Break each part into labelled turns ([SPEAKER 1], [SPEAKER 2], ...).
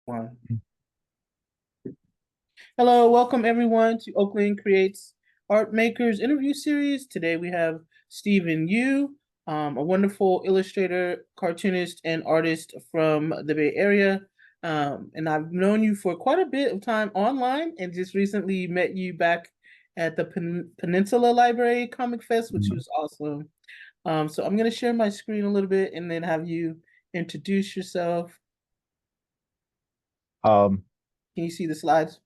[SPEAKER 1] One. Hello, welcome everyone to Oakland Creates Art Makers interview series. Today we have Stephen Yu, a wonderful illustrator, cartoonist, and artist from the Bay Area. And I've known you for quite a bit of time online and just recently met you back at the Peninsula Library Comic Fest, which
[SPEAKER 2] Mhm.
[SPEAKER 1] was awesome. So I'm going to share my screen a little bit and then have you introduce yourself.
[SPEAKER 2] Um,
[SPEAKER 1] Can you see the slides?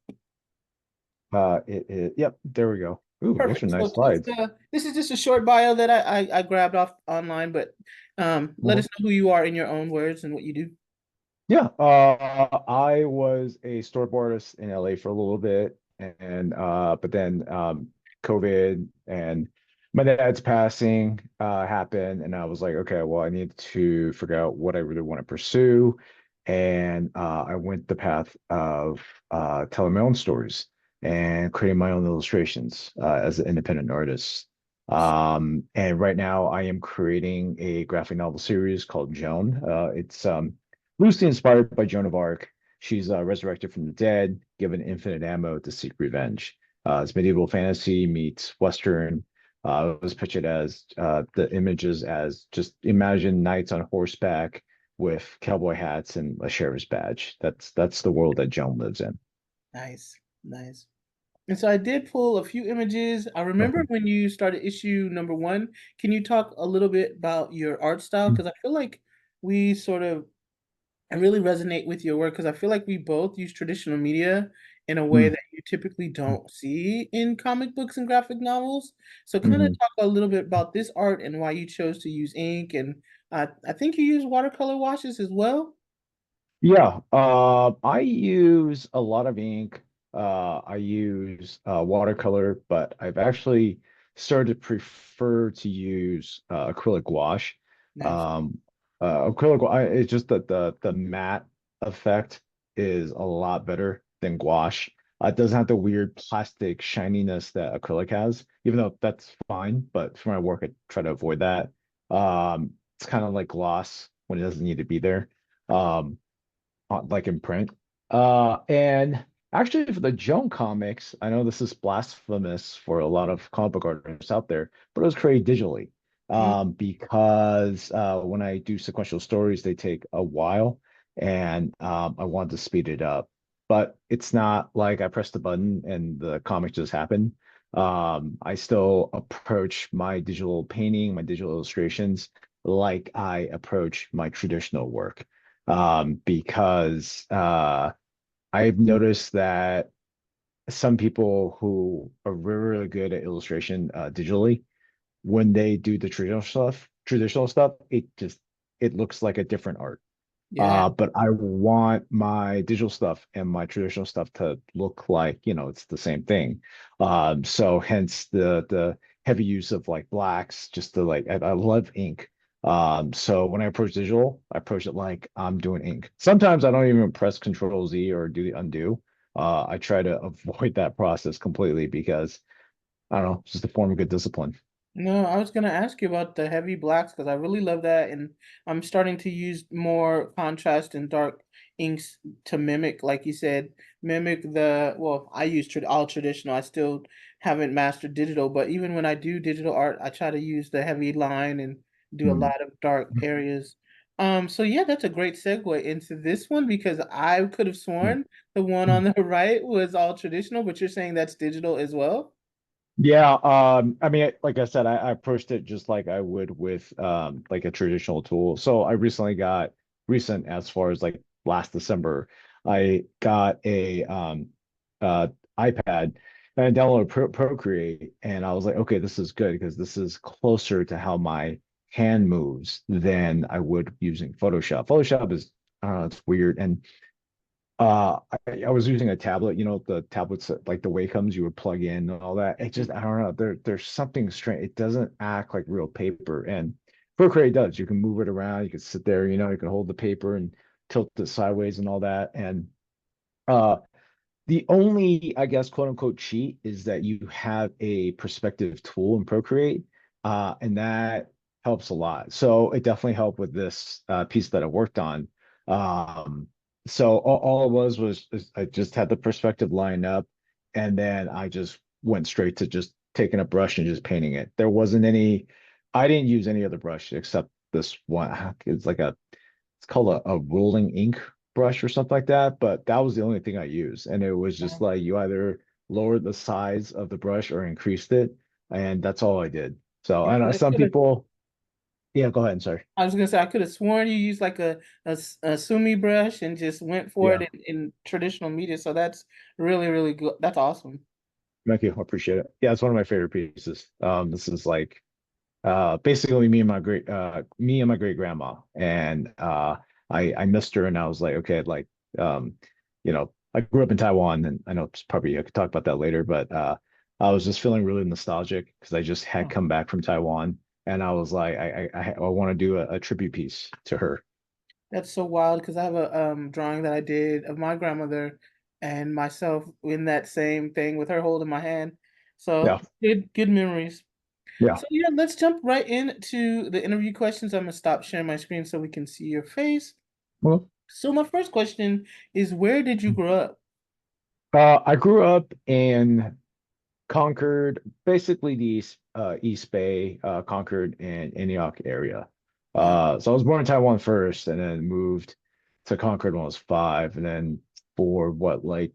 [SPEAKER 2] yep, there we go. Ooh, those are
[SPEAKER 1] Perfect.
[SPEAKER 2] nice
[SPEAKER 1] So just
[SPEAKER 2] slides.
[SPEAKER 1] this is just a short bio that I grabbed off online, but let us
[SPEAKER 2] Mhm.
[SPEAKER 1] know who you are in your own words and what you do.
[SPEAKER 2] Yeah, I was a storyboard artist in LA for a little bit, and but then COVID and my dad's passing happened, and I was like, okay, well, I need to figure out what I really want to pursue, and I went the path of telling my own stories and creating my own illustrations as an independent artist. And right now I am creating a graphic novel series called Joan. It's loosely inspired by Joan of Arc. She's resurrected from the dead, given infinite ammo to seek revenge. It's medieval fantasy meets Western. It was pictured as the images as just imagine knights on horseback with cowboy hats and a sheriff's badge. That's the world that Joan lives in.
[SPEAKER 1] Nice, nice. And so I did pull a few images. I remember
[SPEAKER 2] Okay.
[SPEAKER 1] when you started issue number one. Can you talk a little bit about your art style? Because I feel like we sort of I really resonate with your work because I feel like we both use traditional media in a way
[SPEAKER 2] Mm,
[SPEAKER 1] that you typically don't see in comic books and graphic novels. So kind of
[SPEAKER 2] mhm.
[SPEAKER 1] talk a little bit about this art and why you chose to use ink and I think you use watercolor washes as well.
[SPEAKER 2] Yeah, I use a lot of ink. I use watercolor, but I've actually started to prefer to use acrylic gouache.
[SPEAKER 1] Nice.
[SPEAKER 2] Um, it's just that the matte effect is a lot better than gouache. It doesn't have the weird plastic shininess that acrylic has, even though that's fine. But for my work, I try to avoid that. It's kind of like gloss when it doesn't need to be there. Um, like in print. And actually, for the Joan comics, I know this is blasphemous for a lot of comic book artists out there, but it was created digitally
[SPEAKER 1] Mm,
[SPEAKER 2] because when I do sequential stories, they take a while, and I wanted to speed it up. But it's not like I press the button and the comic just happened. I still approach my digital painting, my digital illustrations, like I approach my traditional work because I've noticed that some people who are really, really good at illustration digitally, when they do the traditional stuff, it looks like a different art.
[SPEAKER 1] yeah.
[SPEAKER 2] But I want my digital stuff and my traditional stuff to look like, it's the same thing. So hence the heavy use of like blacks, just to like I love ink. So when I approach digital, I approach it like I'm doing ink. Sometimes I don't even press Control Z or do the undo. I try to avoid that process completely because I don't know, it's just a form of good discipline.
[SPEAKER 1] No, I was gonna ask you about the heavy blacks because I really love that, and I'm starting to use more contrast and dark inks to mimic, like you said, mimic the. Well, I use all traditional. I still haven't mastered digital, but even when I do digital art, I try to use the heavy line and do a
[SPEAKER 2] Mhm.
[SPEAKER 1] lot of dark areas. So yeah, that's a great segue into this one because I could have sworn the one on the right was all traditional, but you're saying that's digital as well?
[SPEAKER 2] Yeah, I mean, like I said, I approached it just like I would with like a traditional tool. So I recently got recent as far as like last December, I got a uh iPad and I downloaded Procreate and I was like, okay, this is good because this is closer to how my hand moves than I would using Photoshop. Photoshop is I don't know, it's weird. And I was using a tablet, the tablets like the Wacoms you would plug in and all that. It just I don't know. There's something strange. It doesn't act like real paper. And Procreate does. You can move it around, you can sit there, you can hold the paper and tilt it sideways and all that. And uh the only, I guess, quote unquote cheat is that you have a perspective tool in Procreate, and that helps a lot. So it definitely helped with this piece that I worked on. Um, So all it was is I just had the perspective line up, and then I just went straight to just taking a brush and just painting it. There wasn't any, I didn't use any other brush except this one. It's like it's called a rolling ink brush or something like that. But that was the only thing I used. And it was just
[SPEAKER 1] Wow.
[SPEAKER 2] like you either lowered the size of the brush or increased it. And that's all I did. So I know
[SPEAKER 1] I
[SPEAKER 2] some people, yeah, go ahead. Sorry.
[SPEAKER 1] was gonna say I could have sworn you used like a sumi brush and just went for
[SPEAKER 2] Yeah.
[SPEAKER 1] it in traditional media. So that's really, really good. That's awesome.
[SPEAKER 2] Thank you. I appreciate it. Yeah, it's one of my favorite pieces. This is like basically me and my great grandma. And I missed her and I was like, okay, like um, I grew up in Taiwan and I know it's probably I could talk about that later, but I was just feeling really nostalgic because I just had
[SPEAKER 1] Oh,
[SPEAKER 2] come back from Taiwan and I was like, I want to do a tribute piece to her.
[SPEAKER 1] that's so wild because I have a drawing that I did of my grandmother and myself in that same thing with her holding my hand.
[SPEAKER 2] Yeah.
[SPEAKER 1] So good memories.
[SPEAKER 2] Yeah.
[SPEAKER 1] So yeah, let's jump right into the interview questions. I'm gonna stop sharing my screen so we can see your face.
[SPEAKER 2] Well,
[SPEAKER 1] So my first question is, where did you grow up?
[SPEAKER 2] I grew up in Concord, basically the East Bay, Concord and Antioch area.
[SPEAKER 1] Uh,
[SPEAKER 2] So I was born in Taiwan first, and then moved to Concord when I was 5, and then for what like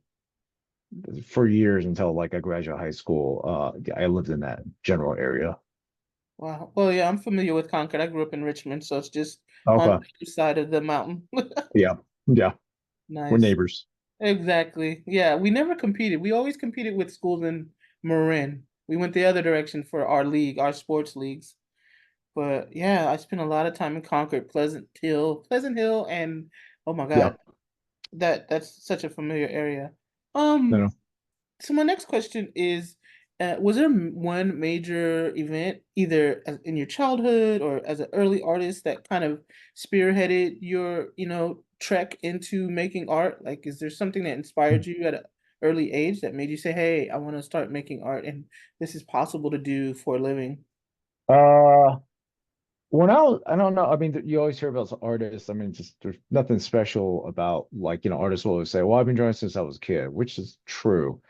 [SPEAKER 2] for years until like I graduated high school, I lived in that general area.
[SPEAKER 1] wow. Well, yeah, I'm familiar with Concord. I grew up in Richmond, so it's just on
[SPEAKER 2] Okay,
[SPEAKER 1] the other side of the mountain.
[SPEAKER 2] yeah, yeah, we're
[SPEAKER 1] Nice.
[SPEAKER 2] neighbors.
[SPEAKER 1] Exactly. Yeah, we never competed. We always competed with schools in Marin. We went the other direction for our league, our sports leagues. But yeah, I spent a lot of time in Concord, Pleasant Hill, and oh my
[SPEAKER 2] Yeah,
[SPEAKER 1] God, that's such a familiar area.
[SPEAKER 2] no,
[SPEAKER 1] Um,
[SPEAKER 2] no.
[SPEAKER 1] so my next question is, was there one major event, either in your childhood or as an early artist, that kind of spearheaded your, trek into making art? Like, is there something that inspired you at an early age that made you say, "Hey, I want to start making art, and this is possible to do for a living"?
[SPEAKER 2] Uh, When I don't know. I mean, you always hear about artists. I mean, just there's nothing special about like, artists will always say, well, I've been drawing since I was a kid, which is true.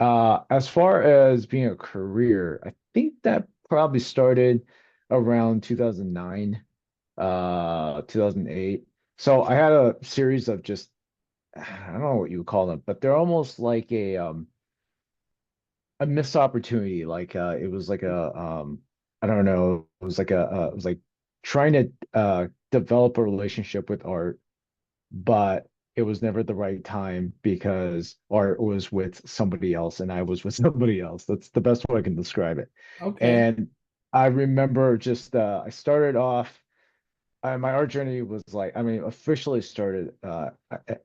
[SPEAKER 2] As far as being a career, I think that probably started around 2009, 2008. So I had a series of just, I don't know what you would call them, but they're almost like a missed opportunity. Like it was like I don't know, it was like trying to develop a relationship with art, but it was never the right time because art was with somebody else and I was with somebody else. That's the best way I can describe it.
[SPEAKER 1] Okay.
[SPEAKER 2] And I remember just I started off my art journey was like, I mean, officially started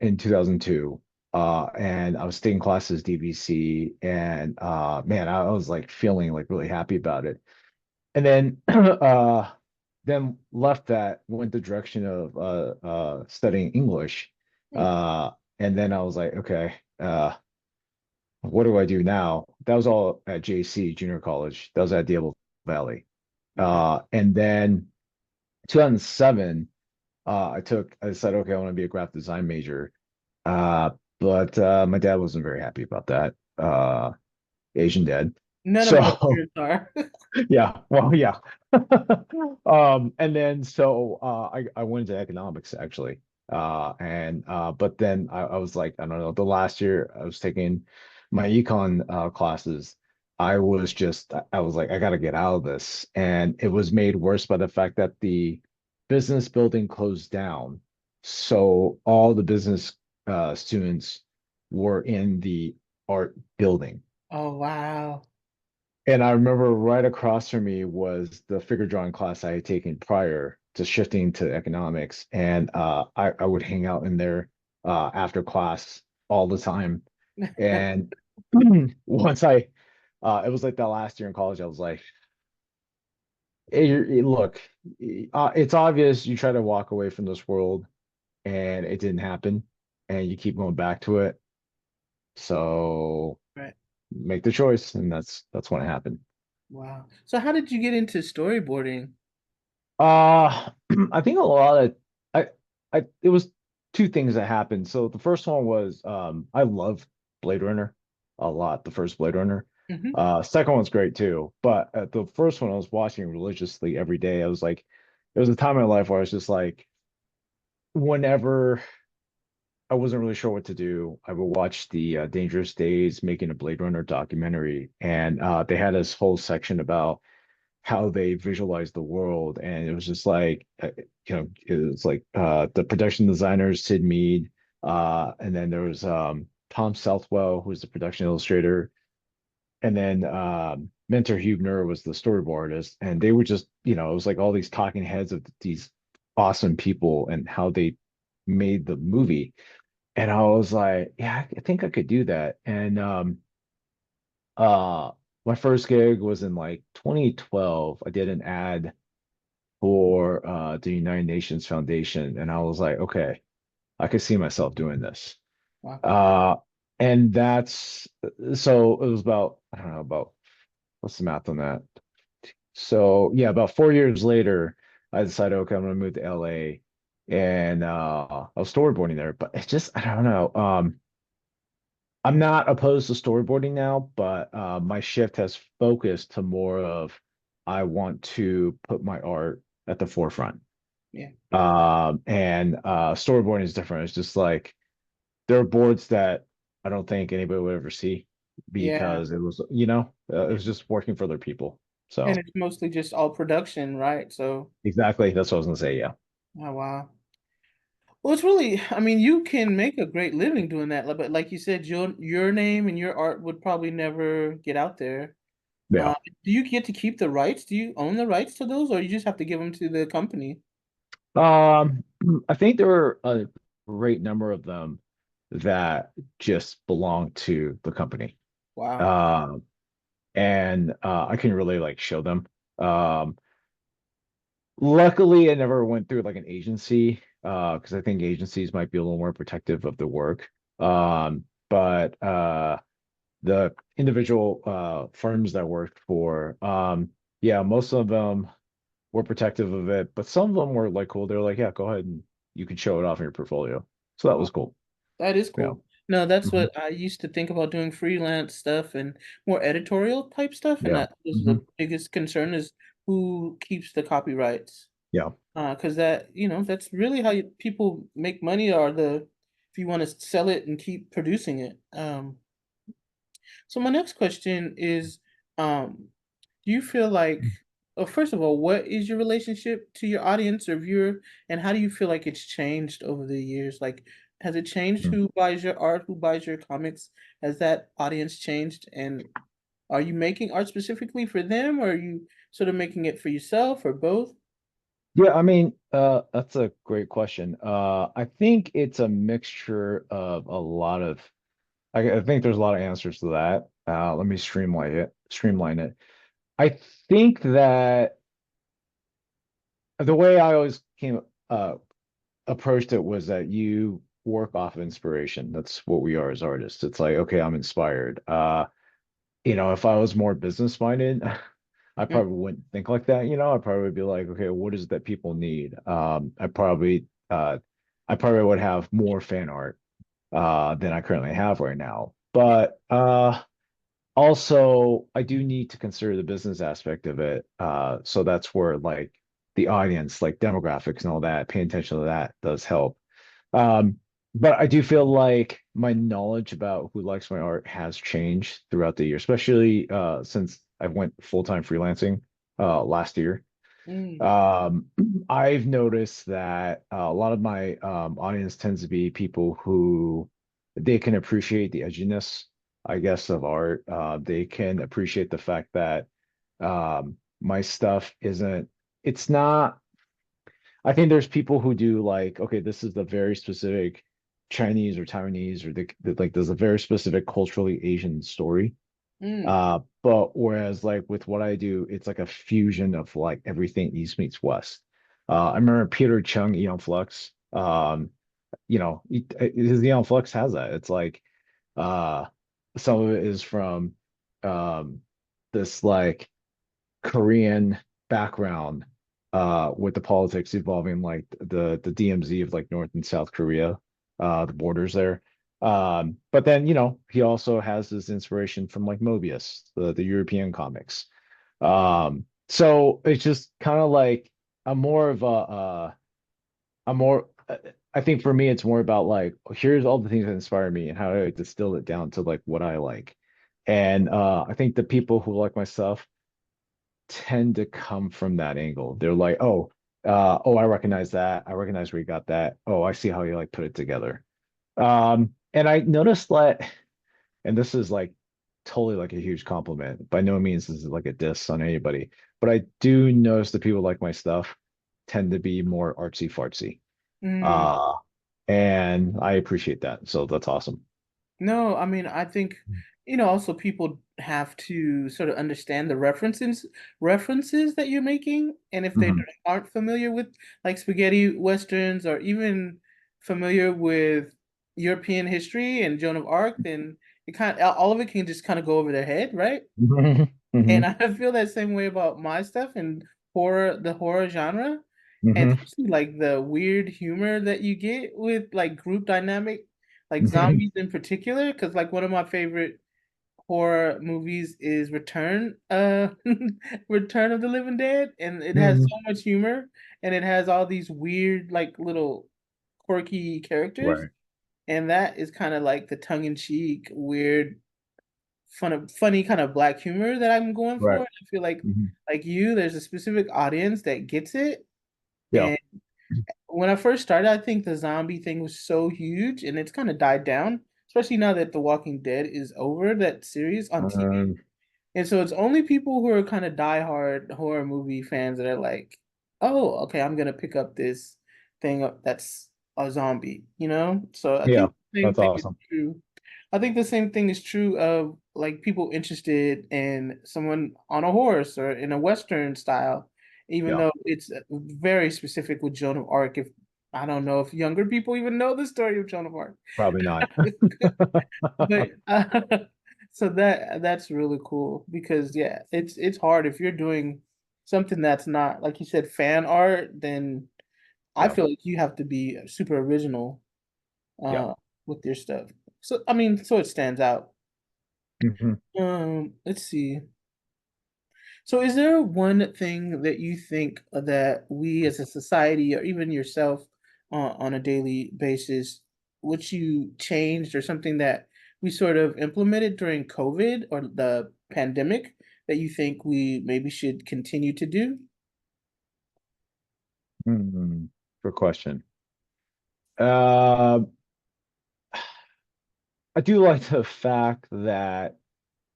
[SPEAKER 2] in 2002. And I was taking classes DVC and man, I was like feeling like really happy about it. And then then left that, went the direction of studying English.
[SPEAKER 1] Hmm.
[SPEAKER 2] Uh and then I was like, okay, what do I do now? That was all at JC Junior College. That was at Diablo Valley.
[SPEAKER 1] Okay.
[SPEAKER 2] And then 2007 I said, okay, I want to be a graphic design major. Uh, but my dad wasn't very happy about that. Asian dad.
[SPEAKER 1] None of our
[SPEAKER 2] So
[SPEAKER 1] peers are.
[SPEAKER 2] yeah, well, yeah. And then so I went into economics actually. And but then I was like, I don't know, the last year I was taking my econ classes. I was like, I gotta get out of this. And it was made worse by the fact that the business building closed down. So all the business students were in the art building.
[SPEAKER 1] Oh wow.
[SPEAKER 2] And I remember right across from me was the figure drawing class I had taken prior to shifting to economics. And I would hang out in there after class all the time. And once it was like the last year in college, I was like, hey, look, it's obvious you try to walk away from this world and it didn't happen and you keep going back to it. So
[SPEAKER 1] Right.
[SPEAKER 2] make the choice. And that's when it happened.
[SPEAKER 1] Wow. So how did you get into storyboarding?
[SPEAKER 2] Uh, I think a lot of I it was two things that happened. So the first one was I love Blade Runner a lot, the first Blade Runner.
[SPEAKER 1] Hmm.
[SPEAKER 2] Second one's great too. But the first one I was watching religiously every day. I was like, there was a time in my life where I was just like, whenever I wasn't really sure what to do, I would watch the Dangerous Days making a Blade Runner documentary, and they had this whole section about how they visualize the world, and it was just like it was like the production designer Sid Mead, and then there was Tom Southwell, who was the production illustrator, and then Mentor Hubner was the storyboard artist, and they were just, it was like all these talking heads of these awesome people and how they made the movie. And I was like, yeah, I think I could do that. And uh my first gig was in like 2012. I did an ad for the United Nations Foundation, and I was like, okay, I could see myself doing this.
[SPEAKER 1] Wow.
[SPEAKER 2] Uh and that's so it was about, I don't know, about what's the math on that? So yeah, about 4 years later, I decided, okay, I'm gonna move to LA, and I was storyboarding there, but it's just, I don't know. I'm not opposed to storyboarding now, but my shift has focused to more of I want to put my art at the forefront.
[SPEAKER 1] Yeah.
[SPEAKER 2] And storyboarding is different. It's just like there are boards that I don't think anybody would ever see
[SPEAKER 1] Yeah.
[SPEAKER 2] because it was, it was just working for other people.
[SPEAKER 1] And
[SPEAKER 2] So
[SPEAKER 1] it's mostly just all production, right? So,
[SPEAKER 2] exactly, that's what I was gonna say. Yeah,
[SPEAKER 1] oh wow. Well, it's really, I mean, you can make a great living doing that, but like you said, your name and your art would probably never get out there.
[SPEAKER 2] yeah.
[SPEAKER 1] Do you get to keep the rights? Do you own the rights to those, or you just have to give them to the company?
[SPEAKER 2] Um, I think there are a great number of them that just belong to the company.
[SPEAKER 1] Wow.
[SPEAKER 2] Um, and I can really like show them. Um, Luckily, I never went through like an agency, because I think agencies might be a little more protective of the work. But the individual firms that I worked for, yeah, most of them were protective of it, but some of them were like cool. They're like, yeah, go ahead and you can show it off in your portfolio. So that
[SPEAKER 1] Wow.
[SPEAKER 2] was cool.
[SPEAKER 1] That is
[SPEAKER 2] Yeah.
[SPEAKER 1] cool. No, that's
[SPEAKER 2] Hmm.
[SPEAKER 1] what I used to think about doing freelance stuff and more editorial type stuff. And
[SPEAKER 2] Yeah.
[SPEAKER 1] that was
[SPEAKER 2] Hmm.
[SPEAKER 1] the biggest concern is who keeps the copyrights.
[SPEAKER 2] Yeah.
[SPEAKER 1] Because that, that's really how people make money are if you want to sell it and keep producing it. So my next question is, um, do you feel like, well, first of all, what is your relationship to your audience or viewer, and how do you feel like it's changed over the years? Like, has it changed
[SPEAKER 2] Mhm.
[SPEAKER 1] who buys your art, who buys your comics? Has that audience changed? And are you making art specifically for them, or are you sort of making it for yourself, or both?
[SPEAKER 2] Yeah, I mean, that's a great question. I think it's a mixture of a lot of, I think there's a lot of answers to that. Let me streamline it. I think that the way I always uh, approached it was that you work off of inspiration. That's what we are as artists. It's like, okay, I'm inspired. If I was more business minded, I
[SPEAKER 1] Mm,
[SPEAKER 2] probably wouldn't think like that. I'd probably be like, okay, what is it that people need? I probably would have more fan art than I currently have right now.
[SPEAKER 1] yeah.
[SPEAKER 2] But also I do need to consider the business aspect of it. So that's where like the audience, like demographics and all that, paying attention to that does help. Um, but I do feel like my knowledge about who likes my art has changed throughout the year, especially since I went full-time freelancing last year.
[SPEAKER 1] Mm,
[SPEAKER 2] Um, I've noticed that a lot of my audience tends to be people who they can appreciate the edginess, I guess, of art. They can appreciate the fact that my stuff it's not, I think there's people who do like, okay, this is the very specific Chinese or Taiwanese or like there's a very specific culturally Asian story.
[SPEAKER 1] mm,
[SPEAKER 2] But whereas like with what I do, it's like a fusion of like everything East meets West. I remember Peter Chung, Eon Flux. His Eon Flux has that. It's like uh some of it is from um this like Korean background, with the politics evolving, like the DMZ of like North and South Korea, the borders there. But then, he also has his inspiration from like Mobius, the European comics. So it's just kind of like I'm more of I'm more I think for me it's more about like here's all the things that inspire me and how do I distill it down to like what I like. And I think the people who like my stuff tend to come from that angle. They're like, oh, I recognize that. I recognize where you got that. Oh, I see how you like put it together. And I noticed that, and this is like totally like a huge compliment. By no means is it like a diss on anybody, but I do notice that people like my stuff tend to be more artsy fartsy.
[SPEAKER 1] Mm.
[SPEAKER 2] Uh, and I appreciate that. So that's awesome.
[SPEAKER 1] No, I mean, I think, also people have to sort of understand the references that you're making. And if they
[SPEAKER 2] Mhm.
[SPEAKER 1] aren't familiar with like spaghetti westerns or even familiar with European history and Joan of Arc, then it kind of all of it can just kind of go over their head, right? And
[SPEAKER 2] Mhm.
[SPEAKER 1] I feel that same way about my stuff and the horror genre, and
[SPEAKER 2] Mhm.
[SPEAKER 1] especially like the weird humor that you get with like group dynamic, like
[SPEAKER 2] Mhm.
[SPEAKER 1] zombies in particular. Because like one of my favorite horror movies is Return of the Living Dead, and it has
[SPEAKER 2] Mhm.
[SPEAKER 1] so much humor, and it has all these weird like little quirky characters,
[SPEAKER 2] Right.
[SPEAKER 1] and that is kind of like the tongue in cheek, weird funny kind of black humor that I'm going for.
[SPEAKER 2] Right.
[SPEAKER 1] I feel
[SPEAKER 2] Mhm.
[SPEAKER 1] like you, there's a specific audience that gets it.
[SPEAKER 2] Yeah.
[SPEAKER 1] And when I first started, I think the zombie thing was so huge and it's kind of died down, especially now that The Walking Dead is over, that series on TV.
[SPEAKER 2] Um,
[SPEAKER 1] And so it's only people who are kind of diehard horror movie fans that are like, oh, okay, I'm gonna pick up this thing that's a zombie, you know? So I
[SPEAKER 2] yeah,
[SPEAKER 1] think the same
[SPEAKER 2] that's
[SPEAKER 1] thing is
[SPEAKER 2] awesome.
[SPEAKER 1] true. I think the same thing is true of like people interested in someone on a horse or in a Western style, even
[SPEAKER 2] Yeah,
[SPEAKER 1] though it's very specific with Joan of Arc. If I don't know if younger people even know the story of Joan of Arc.
[SPEAKER 2] probably not.
[SPEAKER 1] But so that's really cool because yeah, it's hard if you're doing something that's not like you said fan art, then I
[SPEAKER 2] Yeah,
[SPEAKER 1] feel like you have to be super original
[SPEAKER 2] yeah.
[SPEAKER 1] uh with your stuff. So I mean, so it stands out.
[SPEAKER 2] Mhm.
[SPEAKER 1] Let's see. So is there one thing that you think that we as a society or even yourself on a daily basis, which you changed or something that we sort of implemented during COVID or the pandemic that you think we maybe should continue to do?
[SPEAKER 2] Good question. Uh, I do like the fact that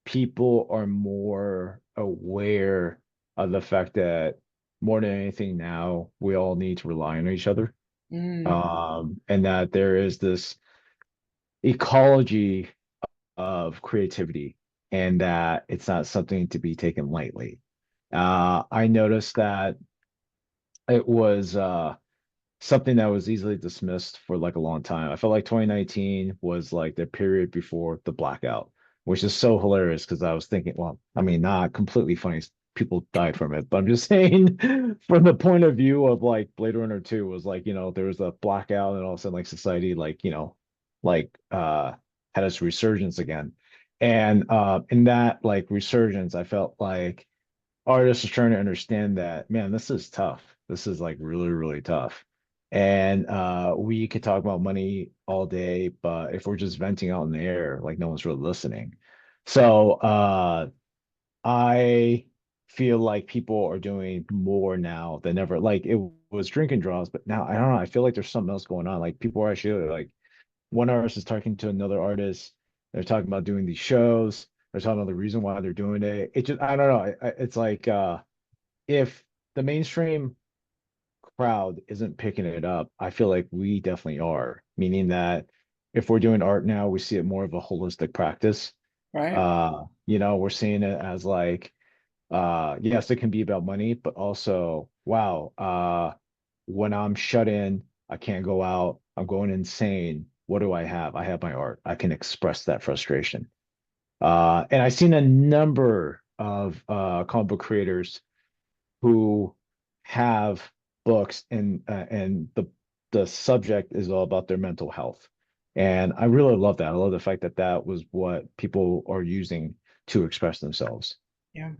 [SPEAKER 2] people are more aware of the fact that more than anything now, we all need to rely on each other.
[SPEAKER 1] Mm,
[SPEAKER 2] And that there is this ecology of creativity and that it's not something to be taken lightly. I noticed that it was something that was easily dismissed for like a long time. I felt like 2019 was like the period before the blackout, which is so hilarious because I was thinking, well, I mean, not completely funny. People died from it, but I'm just saying from the point of view of like Blade Runner 2 was like, there was a blackout and all of a sudden like society like, like had its resurgence again. And in that like resurgence, I felt like artists are trying to understand that, man, this is tough. This is like really, really tough. And we could talk about money all day, but if we're just venting out in the air, like no one's really listening. So I feel like people are doing more now than ever. Like it was drinking draws, but now I don't know. I feel like there's something else going on. Like people are actually like one artist is talking to another artist. They're talking about doing these shows. They're talking about the reason why they're doing it. It just I don't know. It's like if the mainstream crowd isn't picking it up, I feel like we definitely are. Meaning that if we're doing art now, we see it more of a holistic practice.
[SPEAKER 1] right?
[SPEAKER 2] We're seeing it as like, yes, it can be about money, but also, wow, when I'm shut in, I can't go out, I'm going insane. What do I have? I have my art. I can express that frustration. And I've seen a number of comic book creators who have books and the subject is all about their mental health. And I really love that. I love the fact that that was what people are using to express themselves.
[SPEAKER 1] Yeah.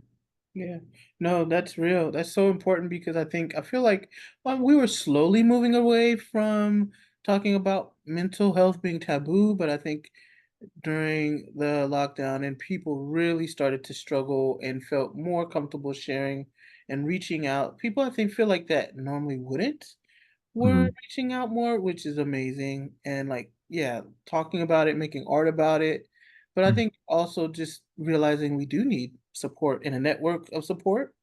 [SPEAKER 1] Yeah, no, that's real. That's so important because I feel like we were slowly moving away from talking about mental health being taboo, but I think during the lockdown and people really started to struggle and felt more comfortable sharing and reaching out. People I think feel like that normally wouldn't were
[SPEAKER 2] Mhm.
[SPEAKER 1] reaching out more, which is amazing. And like, yeah, talking about it, making art about it. But I think also just realizing we do need support and a network of support